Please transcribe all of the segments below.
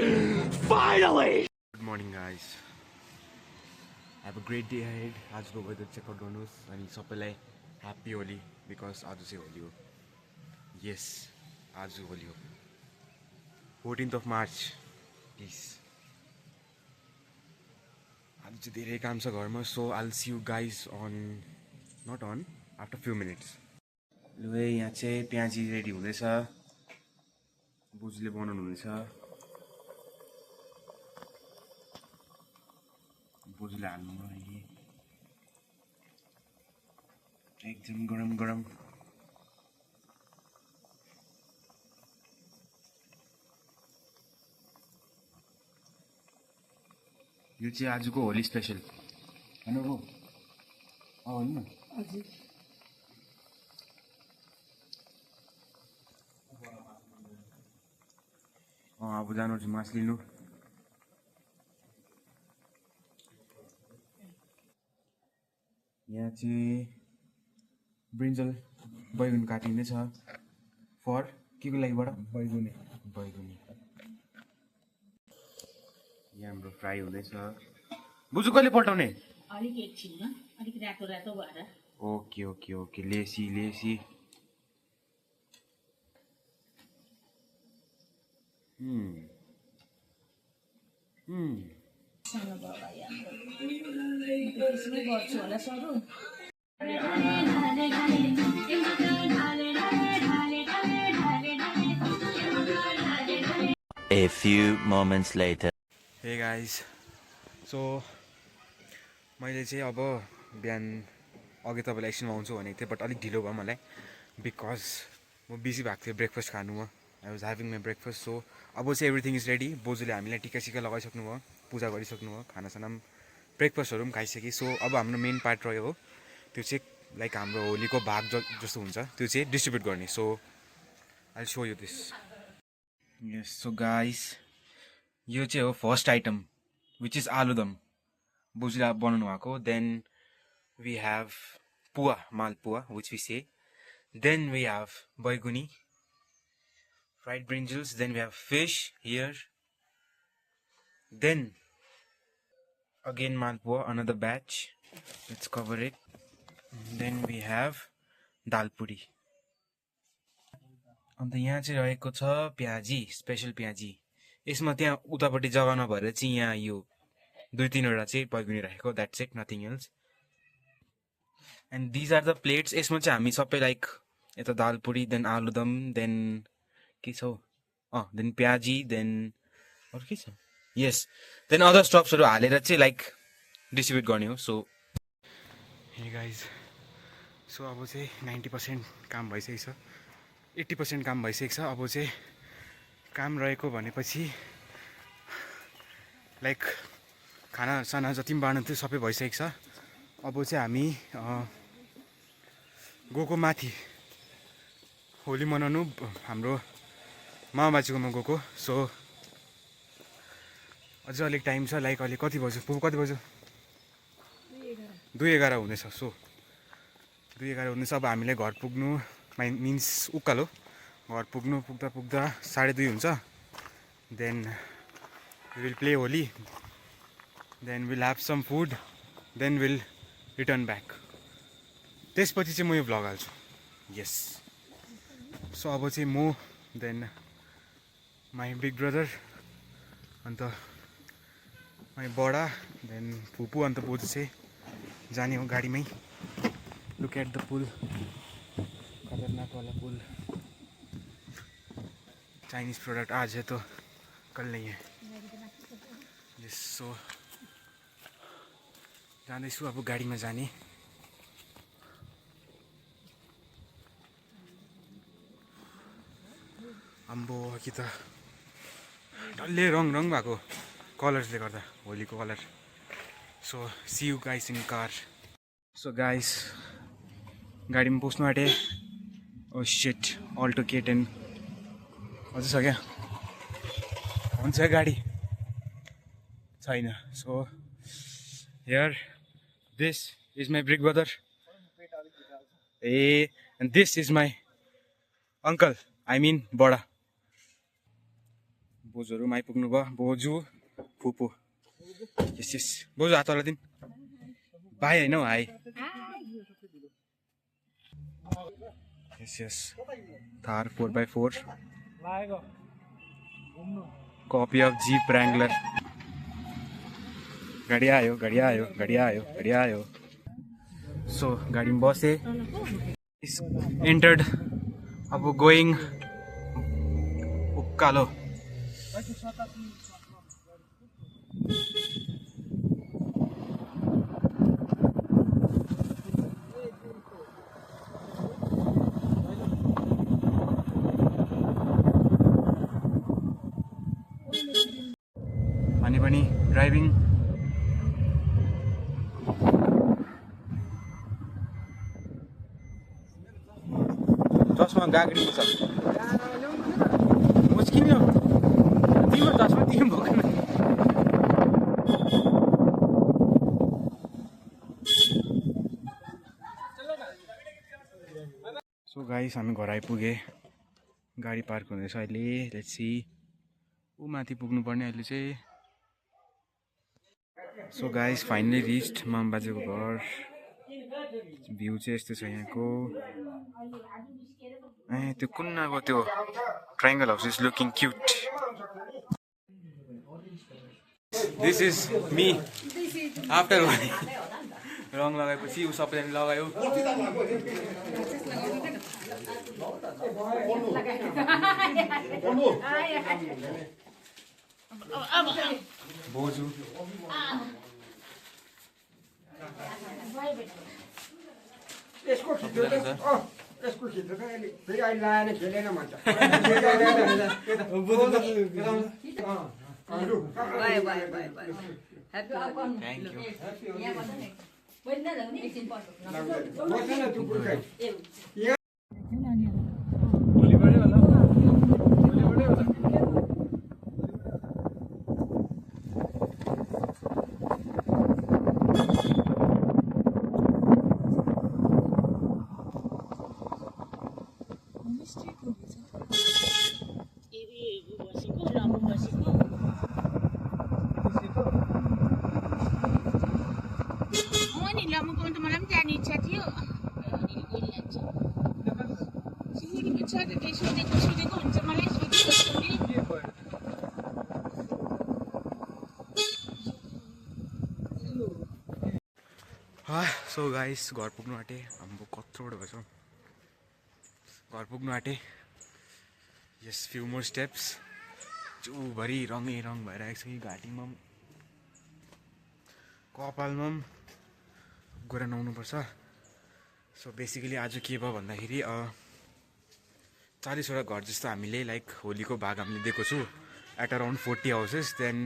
Finally! Good morning, guys. Have a great day ahead. आज को weather check out गर्नुहोस् अनि सबैलाई ह्याप्पी होली बिकज आज चाहिँ होली हो. यस, आज होली हो. 14th of March. प्लिज. आज चाहिँ धेरै काम छ घरमा, so I'll see you guys on not on after few minutes. लु है, यहाँ चाहिँ प्याजी रेडी हुँदैछ. बोजूले बनाउनु हुँदैछ. बोजूले हाल्नु भयो. एकदम गरम गरम. यो चाहिँ आजको होली स्पेसल हैन हो? हैन? हजुर. अब जानुपर्छ मास लिनु. यहाँ चाहिँ ब्रिन्जल बैगुन काटिँदैछ. फर के को लागिबाट? बैगुनी. यहाँ हाम्रो फ्राई हुँदैछ. बुझु कहिले पल्टाउने? अलिक एकछिनमा, अलिक रातो रातो भएर. ओके लेसी. सानो बाबा यहाँ त्यसमै गर्छु होला सरू. A few moments later. Hey guys, so मैले चाहिँ अब बिहान अघि तपाईँलाई एकछिनमा आउँछु भनेको थिएँ, बट अलिक ढिलो भयो मलाई बिकज म बिजी भएको थिएँ ब्रेकफास्ट खानुमा. I was having my breakfast. So अब चाहिँ एभ्रिथिङ इज रेडी. बोजूले हामीलाई टिका सिका लगाइसक्नु भयो, पूजा गरिसक्नु भयो, खानासाना पनि ब्रेकफास्टहरू पनि खाइसकेँ. सो अब हाम्रो मेन पार्ट रह्यो हो त्यो चाहिँ लाइक हाम्रो होलीको भाग जस्तो हुन्छ त्यो चाहिँ डिस्ट्रिब्युट गर्ने. So I show you this. Yes, so guys यो चाहिँ हो first item which is aloo dum. बोजूले बनाउनु भएको. Then we have puwa, malpua which we say. Then we have baiguni, fried brinjals. Then we have fish here. Then again malpua, another batch. Let's cover it. Then we have dal puri. अन्त यहाँ चाहिँ रहेको छ प्याजी, special प्याजी. यसमा त्यहाँ उतापट्टि जग्गा नभएर चाहिँ यहाँ यो 2-3वटा चाहिँ बैगुनी राखेको. That's it, nothing else. And these are the plates. यसमा चाहिँ हामी सबै लाइक यता दाल पुरी, देन आलुदम, देन के छ देन प्याजी, देन अरू के छ, यस, देन अदर स्टफ्सहरू हालेर चाहिँ लाइक डिस्ट्रिब्युट गर्ने हो. सो हे गाइज, सो अब चाहिँ 90% काम भइसकेको छ, 80% काम भइसकेको छ. अब चाहिँ काम रहेको भनेपछि लाइक खानासाना जति पनि बाँड्नु थियो सबै भइसकेको छ. अब चाहिँ हामी गएको माथि होली मनाउनु हाम्रो मामाबाजीकोमा गएको. सो अझ अलिक टाइम छ. लाइक अहिले कति बज्यो? कति बज्यो? 2:11 हुनेछ. सो 2:11 हुनेछ. अब हामीले घर पुग्नु मिन्स उकालो घर पुग्दा 2:30 हुन्छ. Then will play Holi, then will have some food, then will return back. त्यसपछि चाहिँ म यो भ्लग हाल्छु. यस, सो अब चाहिँ म, देन माई बिग ब्रदर, अन्त माई बडा, देन फुपू, अन्त बोजू चाहिँ जाने हो गाडीमै. लुक एट द पुल, खतरनाक वाला पुल. चाइनिज प्रोडक्ट आज है तो कल नहीं है. यस, सो जाँदैछु अब गाडीमा जाने. अम्बो कि त डल्लै रङ भएको कलर्सले गर्दा, होलीको कलर. So see you guys in car. So guys गाडीमा पस्नु आँटे. ओ शिट, अल्टो K10 अझै छ क्या? हुन्छ गाडी छैन. So here this is my big brother. and this is my uncle, I mean बडा. बोजूहरू पनि आइपुग्नु भयो बोजू फुपू यस यस बोजू हात होला दिन भाइ होइन हौ hi yes yes Thar 4x4 copy of Jeep Wrangler गाडी आयो गाडी आयो गाडी आयो गाडी आयो सो गाडीमा बसे एन्टर्ड अब गोइङ उकालो अनि पनि ड्राइभिङ चस्मा गाग्री छ मुस्किल तिम्रो चस्मा तिमी बोक्न सो गाइस हामी घर आइपुगे गाडी पार्क हुँदैछ अहिले लेट्स सी ऊ माथि पुग्नु पर्ने अहिले चाहिँ सो गाइस फाइनली रिच्ड माम बाजेको घर भ्यू चाहिँ यस्तो छ यहाँको ए त्यो कुन्नाको त्यो triangle house is looking cute this is me after रङ लगाएपछि ऊ सबैजना लगायो बोजू यसको खिच्यो त यसको खिच्यो त फेरि अहिले लाएन खेलेन भन्छ सो गाइस घर पुग्नु आँटे हाम्रो कत्रोबाट भएछ घर पुग्नु आँटे यस फ्यु मोर स्टेप्स चुभरि रङै रङ भइरहेको छ कि घाँटीमा पनि कपालमा पनि गएर नुहाउनुपर्छ सो बेसिकली आज के भयो भन्दाखेरि 40वटा घर जस्तो हामीले लाइक होलीको भाग हामीले दिएको छु एट अराउन्ड 40 हाउसेस देन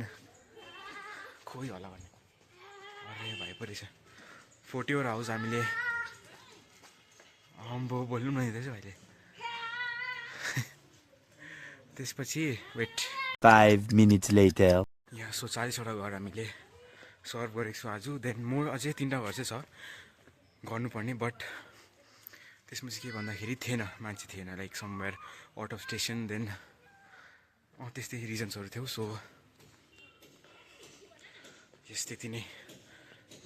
खोइ होला भन्ने अरे भाइ पो रहेछ 40वटा हाउस हामीले अम्बो बोल्नु नदिँदैछ अहिले त्यसपछि वेट 5 minutes later. यहाँ सो 40वटा घर हामीले सर्भ गरेको छु आज देन म अझै 3टा घर चाहिँ छ गर्नुपर्ने बट त्यसमा चाहिँ के भन्दाखेरि थिएन मान्छे थिएन like somewhere out of station then त्यस्तै रिजन्सहरू थियो सो यस त्यति नै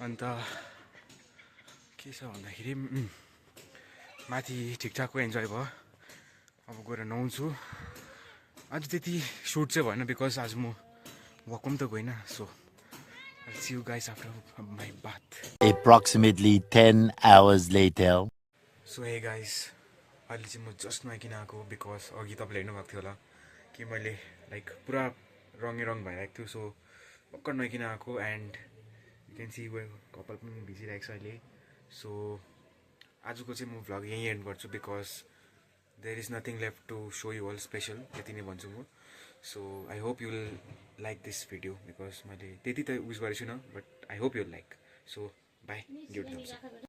अन्त के छ भन्दाखेरि माथि ठिकठाकको इन्जोय भयो अब गएर नुहाउँछु आज त्यति सुट चाहिँ भएन बिकज आज म वकम त गइनँ so I'll see you guys after my bath. Approximately 10 hours later. So hey guys, अहिले चाहिँ म जस्ट नुहाइकन आएको बिकज अघि तपाईँले हेर्नु भएको थियो होला कि मैले लाइक पुरा रङै रङ भइरहेको थियो सो भर्खर नुहाइकन आएको and you can see well कपाल पनि भिजिरहेको छ अहिले सो आजको चाहिँ म भ्लग यहीँ एन्ड गर्छु because there is nothing left to so you all special यति नै भन्छु म so I hope you'll like this video because मैले त्यति त उस गरेको छुइनँ but I hope you'll like so bye give thumbs up